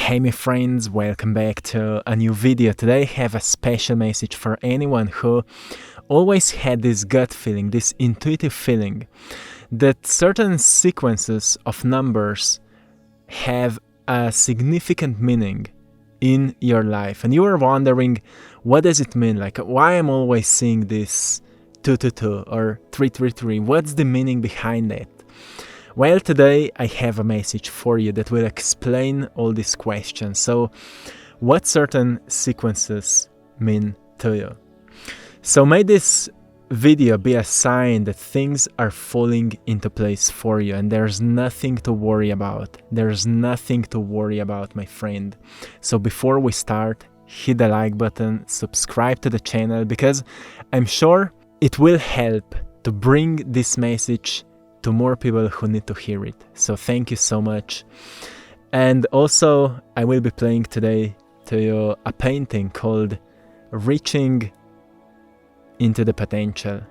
Hey my friends, welcome back to a new video. Today I have a special message for anyone who always had this gut feeling, this intuitive feeling that certain sequences of numbers have a significant meaning in your life. And you are wondering, what does it mean? Like, why I'm always seeing this 222 or 333? What's the meaning behind it? Well, today I have a message for you that will explain all these questions. So, what certain sequences mean to you? So, may this video be a sign that things are falling into place for you and there's nothing to worry about. There's nothing to worry about, my friend. So, before we start, hit the like button, subscribe to the channel, because I'm sure it will help to bring this message to more people who need to hear it. So thank you so much. And also I will be playing today to you a painting called Reaching into the Potential.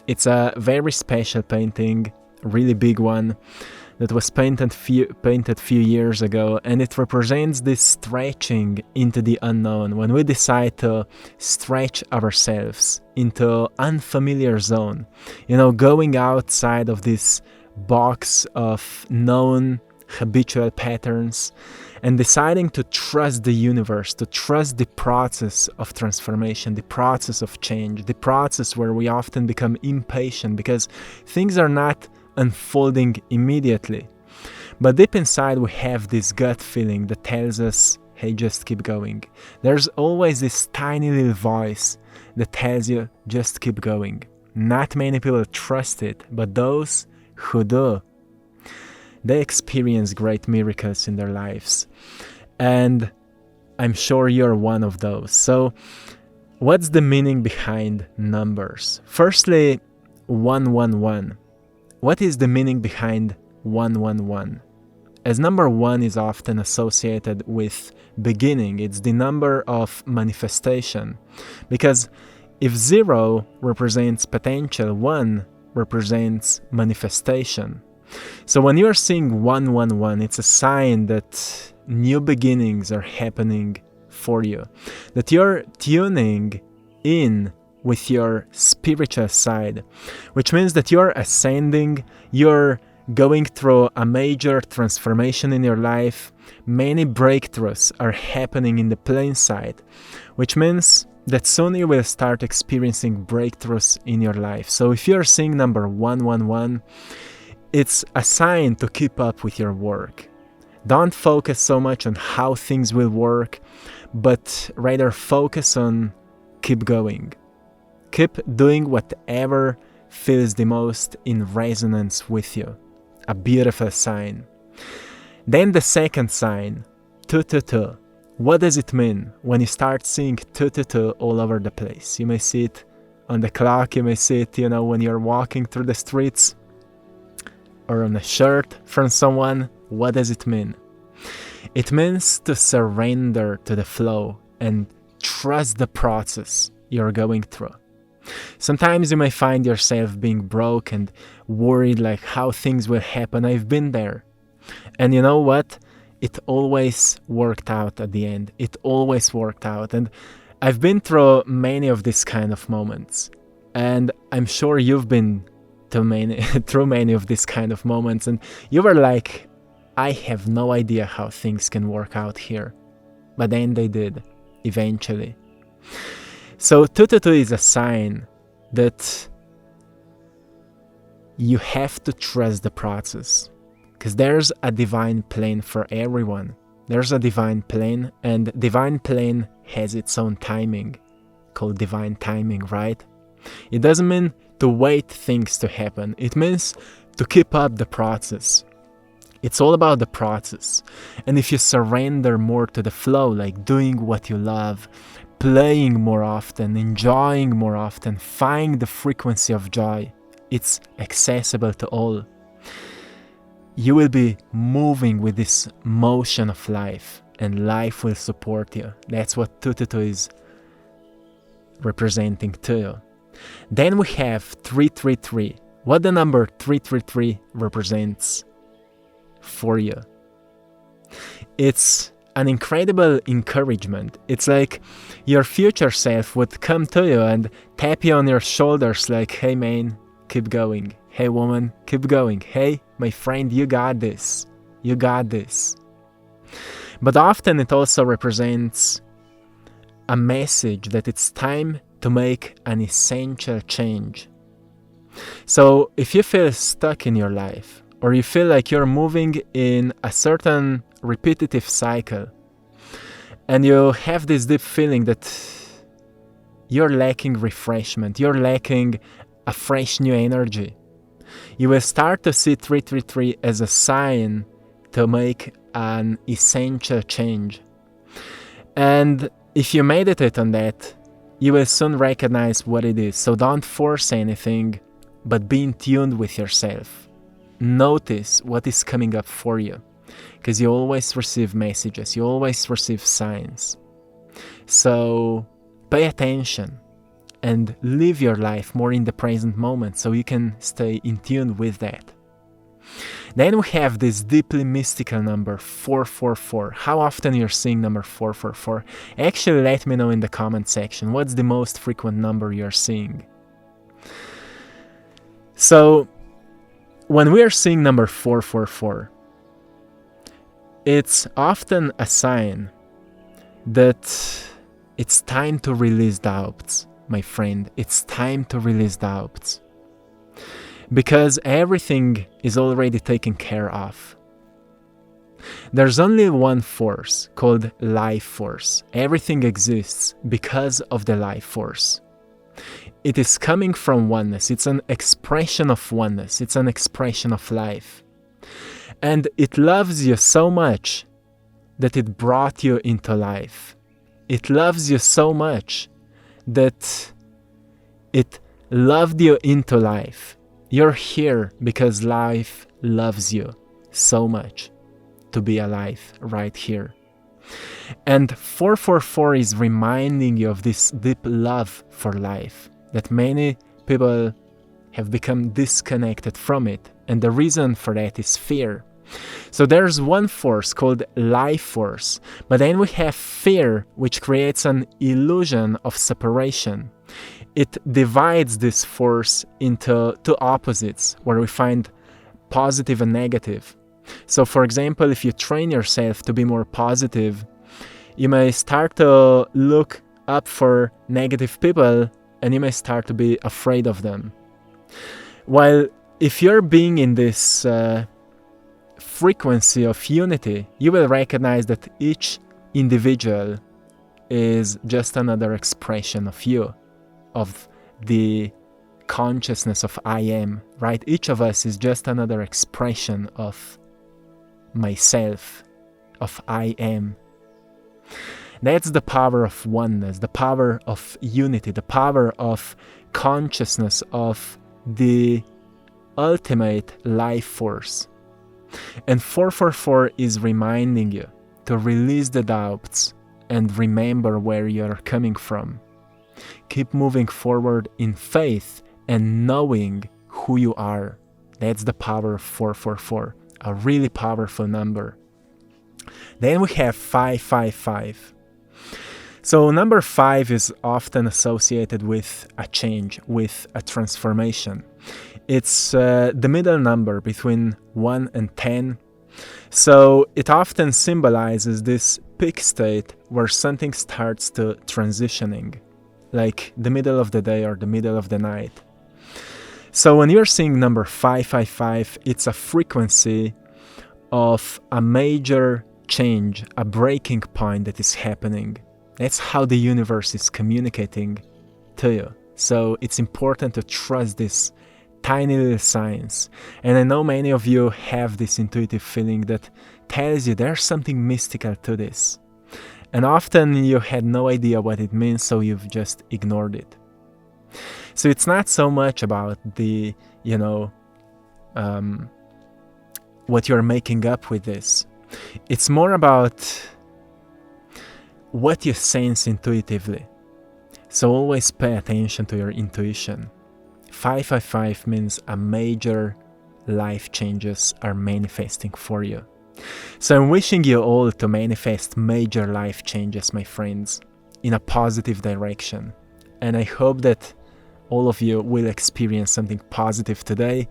It's a very special painting, really big one, that was painted few years ago, and it represents this stretching into the unknown, when we decide to stretch ourselves into unfamiliar zone, going outside of this box of known habitual patterns and deciding to trust the universe, to trust the process of transformation, the process of change, the process where we often become impatient because things are not unfolding immediately. But deep inside we have this gut feeling that tells us, hey, just keep going. There's always this tiny little voice that tells you, just keep going. Not many people trust it, but those who do, they experience great miracles in their lives. And I'm sure you're one of those. So what's the meaning behind numbers? Firstly, 111. What is the meaning behind 111? As number 1 is often associated with beginning, it's the number of manifestation. Because if 0 represents potential, 1 represents manifestation. So when you're seeing 111, it's a sign that new beginnings are happening for you, that you're tuning in with your spiritual side, which means that you're ascending, you're going through a major transformation in your life. Many breakthroughs are happening in the plain sight, which means that soon you will start experiencing breakthroughs in your life. So if you're seeing number 111, it's a sign to keep up with your work. Don't focus so much on how things will work, but rather focus on keep going. Keep doing whatever feels the most in resonance with you. A beautiful sign. Then the second sign, 222. What does it mean when you start seeing 222 all over the place? You may see it on the clock, you may see it, when you're walking through the streets, or on a shirt from someone. What does it mean? It means to surrender to the flow and trust the process you're going through. Sometimes you may find yourself being broke and worried, like how things will happen. I've been there. And you know what? It always worked out at the end. It always worked out. And I've been through many of these kind of moments. And I'm sure you've been through many of these kind of moments. And you were like, I have no idea how things can work out here. But then they did, eventually. So 222 is a sign that you have to trust the process, because there's a divine plan for everyone. There's a divine plan, and divine plan has its own timing, called divine timing, right? It doesn't mean to wait things to happen. It means to keep up the process. It's all about the process. And if you surrender more to the flow, like doing what you love, playing more often, enjoying more often, find the frequency of joy. It's accessible to all. You will be moving with this motion of life, and life will support you. That's what 222 is representing to you. Then we have 333. What the number 333 represents for you. It's an incredible encouragement. It's like your future self would come to you and tap you on your shoulders like, hey man, keep going. Hey woman, keep going. Hey, my friend, you got this. You got this. But often it also represents a message that it's time to make an essential change. So if you feel stuck in your life, or you feel like you're moving in a certain repetitive cycle, and you have this deep feeling that you're lacking refreshment, you're lacking a fresh new energy, you will start to see 333 as a sign to make an essential change. And if you meditate on that, you will soon recognize what it is. So don't force anything, but be in tune with yourself. Notice what is coming up for you, because you always receive messages, you always receive signs. So pay attention and live your life more in the present moment so you can stay in tune with that. Then we have this deeply mystical number 444. How often you're seeing number 444? Actually, let me know in the comment section. What's the most frequent number you're seeing? So, when we are seeing number 444, it's often a sign that it's time to release doubts, my friend. It's time to release doubts. Because everything is already taken care of. There's only one force called life force. Everything exists because of the life force. It is coming from oneness. It's an expression of oneness. It's an expression of life. And it loves you so much that it brought you into life. It loves you so much that it loved you into life. You're here because life loves you so much to be alive right here. And 444 is reminding you of this deep love for life, that many people have become disconnected from it. And the reason for that is fear. So there's one force called life force, but then we have fear, which creates an illusion of separation. It divides this force into two opposites, where we find positive and negative. So for example, if you train yourself to be more positive, you may start to look up for negative people and you may start to be afraid of them. While if you're being in this frequency of unity, you will recognize that each individual is just another expression of you, of the consciousness of I am, right? Each of us is just another expression of myself, of I am. That's the power of oneness, the power of unity, the power of consciousness of the ultimate life force. And 444 is reminding you to release the doubts and remember where you're coming from. Keep moving forward in faith and knowing who you are. That's the power of 444, a really powerful number. Then we have 555. So number 5 is often associated with a change, with a transformation. It's the middle number between 1 and 10. So it often symbolizes this peak state where something starts to transitioning, like the middle of the day or the middle of the night. So when you're seeing number 555, it's a frequency of a major change, a breaking point that is happening. That's how the universe is communicating to you. So it's important to trust this tiny little signs. And I know many of you have this intuitive feeling that tells you there's something mystical to this. And often you had no idea what it means, so you've just ignored it. So it's not so much about the, what you're making up with this. It's more about what you sense intuitively. So always pay attention to your intuition. 555 means a major life changes are manifesting for you. So I'm wishing you all to manifest major life changes, my friends, in a positive direction. And I hope that all of you will experience something positive today,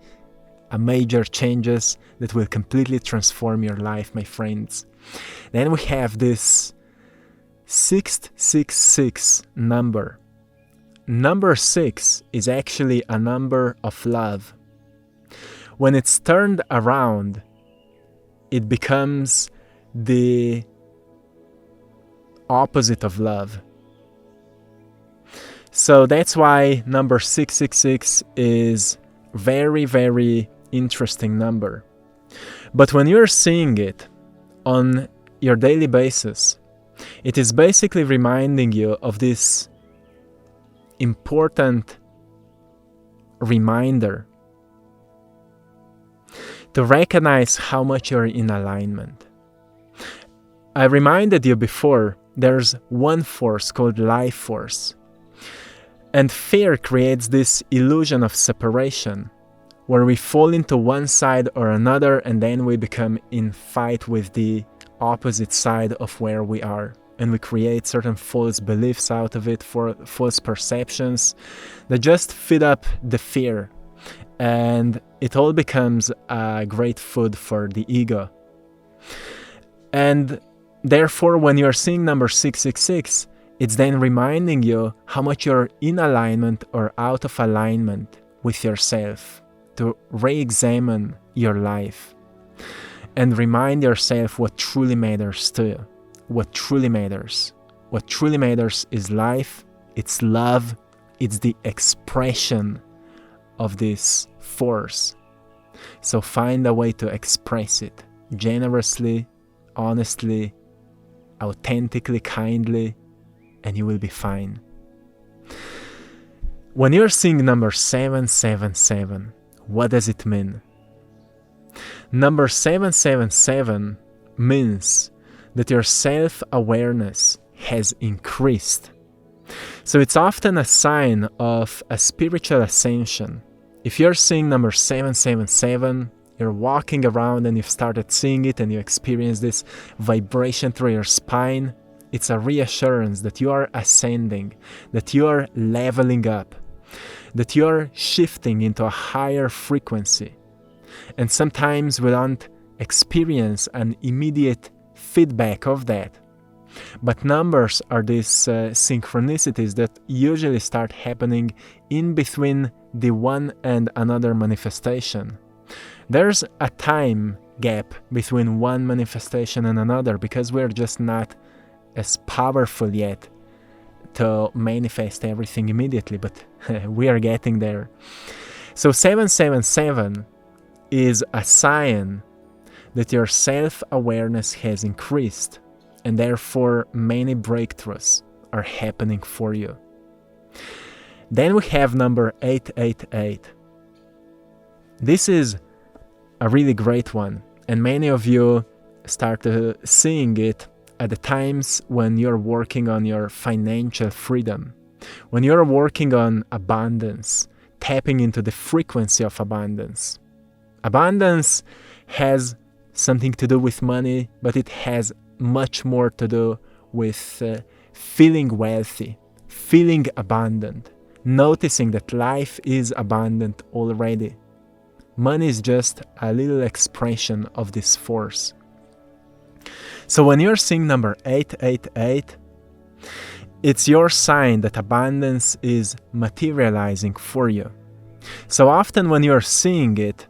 a major changes that will completely transform your life, my friends. Then we have this 666 number. Number 6 is actually a number of love. When it's turned around, it becomes the opposite of love. So that's why number 666 is very, very interesting number. But when you're seeing it on your daily basis, it is basically reminding you of this important reminder to recognize how much you're in alignment. I reminded you before, there's one force called life force. And fear creates this illusion of separation, where we fall into one side or another and then we become in fight with the opposite side of where we are. And we create certain false beliefs out of it, for false perceptions that just feed up the fear. And it all becomes a great food for the ego. And therefore, when you're seeing number 666, it's then reminding you how much you're in alignment or out of alignment with yourself, to re-examine your life and remind yourself what truly matters to you. What truly matters. What truly matters is life, it's love, it's the expression of this force. So find a way to express it generously, honestly, authentically, kindly, and you will be fine. When you're seeing number 777, what does it mean? Number 777 means that your self-awareness has increased. So it's often a sign of a spiritual ascension. If you're seeing number 777, you're walking around and you've started seeing it and you experience this vibration through your spine, it's a reassurance that you are ascending, that you are leveling up, that you are shifting into a higher frequency. And sometimes we don't experience an immediate feedback of that. But numbers are these synchronicities that usually start happening in between the one and another manifestation. There's a time gap between one manifestation and another because we're just not as powerful yet to manifest everything immediately, but we are getting there. So 777 is a sign that your self-awareness has increased, and therefore many breakthroughs are happening for you. Then we have number 888. This is a really great one, and many of you start seeing it at the times when you're working on your financial freedom, when you're working on abundance, tapping into the frequency of abundance. Abundance has something to do with money, but it has much more to do with feeling wealthy, feeling abundant, noticing that life is abundant already. Money is just a little expression of this force. So when you're seeing number 888, it's your sign that abundance is materializing for you. So often when you're seeing it,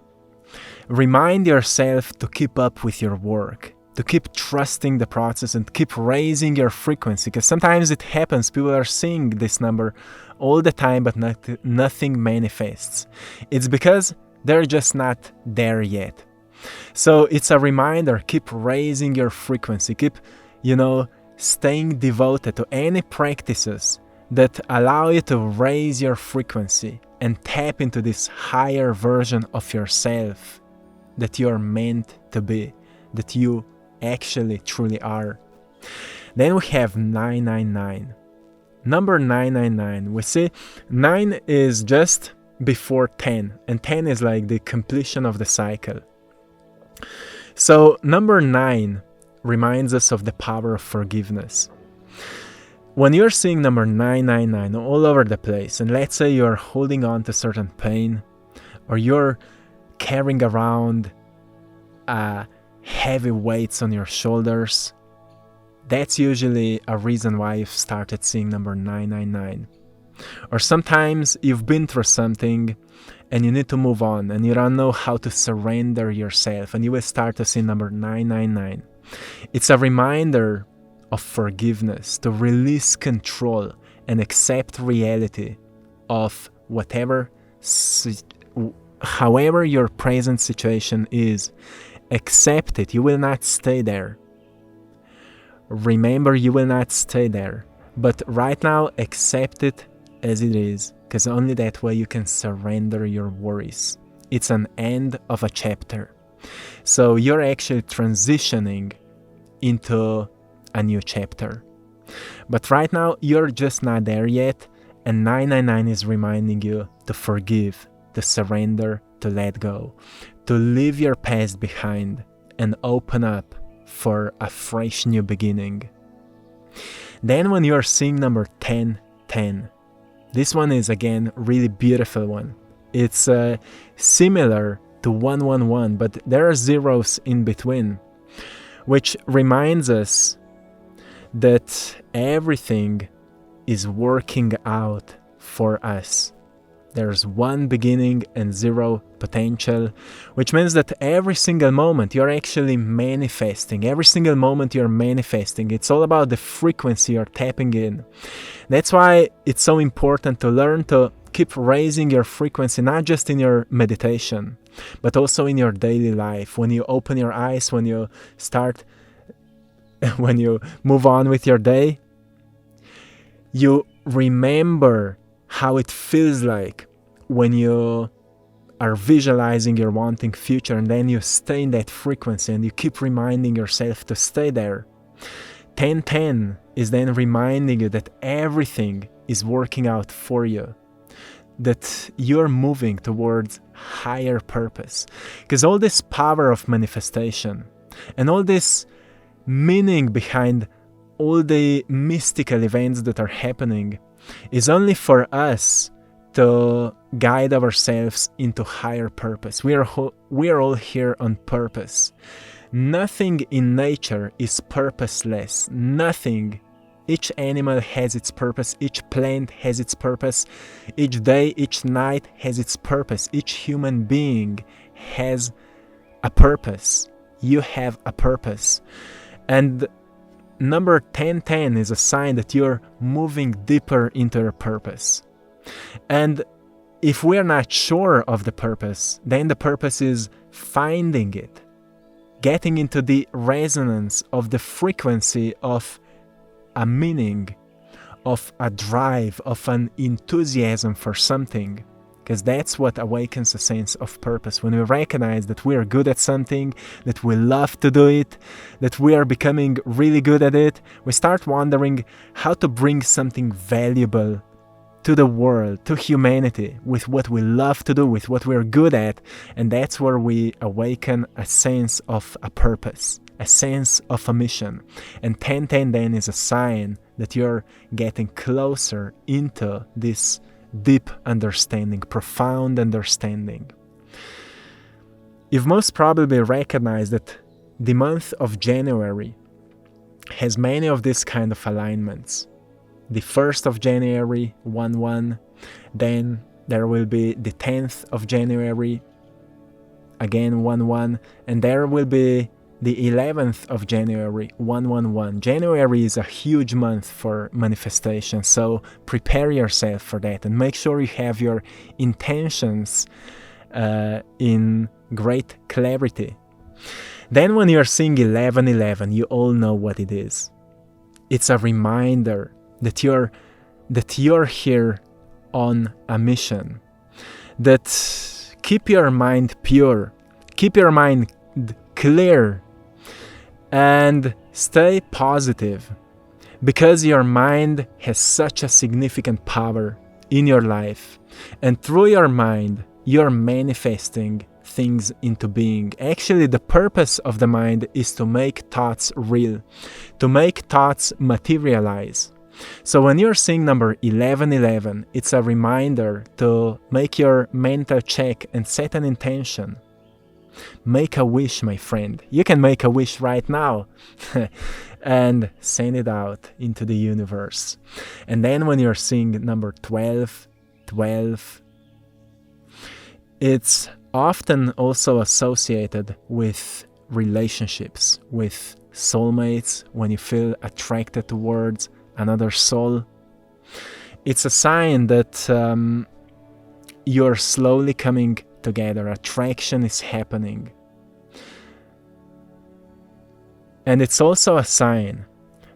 remind yourself to keep up with your work, to keep trusting the process and keep raising your frequency, because sometimes it happens, people are seeing this number all the time, but nothing manifests. It's because they're just not there yet. So it's a reminder, keep raising your frequency, keep, staying devoted to any practices that allow you to raise your frequency and tap into this higher version of yourself that you're meant to be, that you actually truly are. Then we have 999. Number 999, we see 9 is just before 10, and 10 is like the completion of the cycle. So number 9 reminds us of the power of forgiveness. When you're seeing number 999 all over the place, and let's say you're holding on to certain pain, or you're carrying around heavy weights on your shoulders, that's usually a reason why you've started seeing number 999. Or sometimes you've been through something and you need to move on and you don't know how to surrender yourself, and you will start to see number 999. It's a reminder of forgiveness, to release control and accept reality of however your present situation is. Accept it. You will not stay there. Remember, you will not stay there. But right now, accept it as it is, because only that way you can surrender your worries. It's an end of a chapter. So you're actually transitioning into a new chapter. But right now, you're just not there yet, and 999 is reminding you to forgive, to surrender, to let go, to leave your past behind and open up for a fresh new beginning. Then when you're seeing number 1010, this one is again really beautiful one. It's similar to 111, but there are zeros in between, which reminds us that everything is working out for us. There's one beginning and zero potential, which means that every single moment you're actually manifesting. Every single moment you're manifesting. It's all about the frequency you're tapping in. That's why it's so important to learn to keep raising your frequency, not just in your meditation, but also in your daily life. When you open your eyes, when you move on with your day, you remember how it feels like when you are visualizing your wanting future, and then you stay in that frequency and you keep reminding yourself to stay there. 1010 is then reminding you that everything is working out for you, that you're moving towards higher purpose. Because all this power of manifestation and all this meaning behind all the mystical events that are happening is only for us to guide ourselves into higher purpose. We are all here on purpose. Nothing in nature is purposeless. Nothing. Each animal has its purpose. Each plant has its purpose. Each day, each night has its purpose. Each human being has a purpose. You have a purpose. And number 1010 is a sign that you're moving deeper into your purpose. And if we're not sure of the purpose, then the purpose is finding it, getting into the resonance of the frequency of a meaning, of a drive, of an enthusiasm for something. Because that's what awakens a sense of purpose. When we recognize that we are good at something, that we love to do it, that we are becoming really good at it, we start wondering how to bring something valuable to the world, to humanity, with what we love to do, with what we're good at. And that's where we awaken a sense of a purpose, a sense of a mission. And 1010 then is a sign that you're getting closer into this deep understanding, profound understanding. You've most probably recognized that the month of January has many of these kind of alignments. The 1st of January, 1-1, then there will be the 10th of January, again 1-1, and there will be the 11th of January, 1-1-1. January is a huge month for manifestation, so prepare yourself for that and make sure you have your intentions in great clarity. Then when you're seeing 11-11, you all know what it is. It's a reminder that you're here on a mission. That keep your mind pure, keep your mind clear, and stay positive, because your mind has such a significant power in your life, and through your mind you're manifesting things into being. Actually, the purpose of the mind is to make thoughts real, to make thoughts materialize. So when you're seeing number 1111, it's a reminder to make your mental check and set an intention. Make a wish, my friend. You can make a wish right now and send it out into the universe. And then when you're seeing number 12, it's often also associated with relationships, with soulmates, when you feel attracted towards another soul. It's a sign that you're slowly coming together. Attraction is happening. And it's also a sign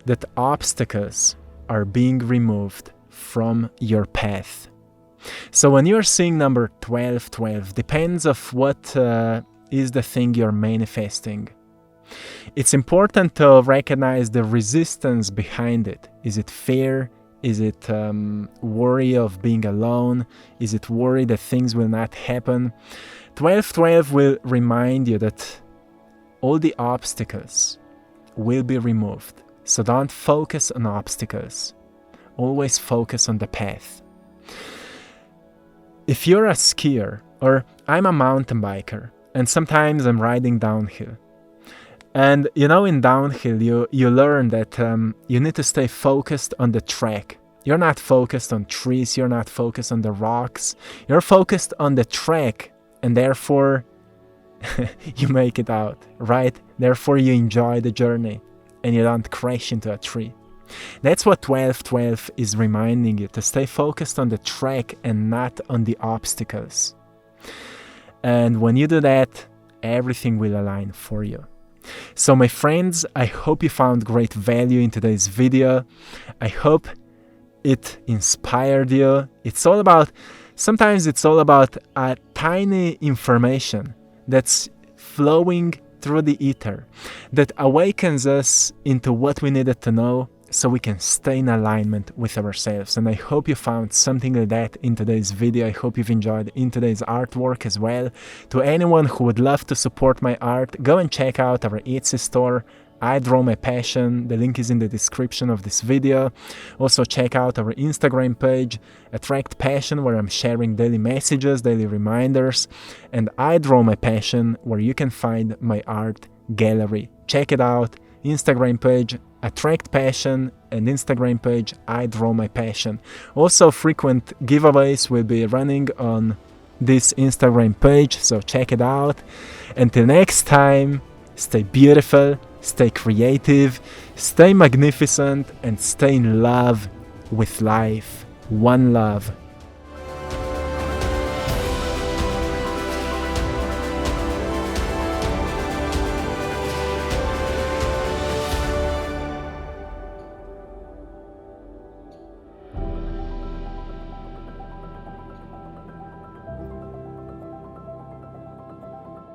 that obstacles are being removed from your path. So when you're seeing number 12, depends of what is the thing you're manifesting. It's important to recognize the resistance behind it. Is it fear? Is it worry of being alone? Is it worry that things will not happen? 12 will remind you that all the obstacles will be removed. So don't focus on obstacles. Always focus on the path. If you're a skier, or I'm a mountain biker, and sometimes I'm riding downhill. And in downhill you learn that you need to stay focused on the track. You're not focused on trees, you're not focused on the rocks. You're focused on the track, and therefore you make it out, right? Therefore you enjoy the journey and you don't crash into a tree. That's what 12 is reminding you, to stay focused on the track and not on the obstacles. And when you do that, everything will align for you. So my friends, I hope you found great value in today's video. I hope it inspired you. Sometimes it's all about a tiny information that's flowing through the ether that awakens us into what we needed to know, so we can stay in alignment with ourselves. And I hope you found something like that in today's video. I hope you've enjoyed in today's artwork as well. To anyone who would love to support my art, go and check out our Etsy store, I Draw My Passion. The link is in the description of this video. Also check out our Instagram page, AttractPassion, where I'm sharing daily messages, daily reminders, and I Draw My Passion, where you can find my art gallery. Check it out. Instagram page AttractPassion and Instagram page I Draw My Passion. Also frequent giveaways will be running on this Instagram page, so check it out. Until next time, stay beautiful, stay creative, stay magnificent, and stay in love with life. One love.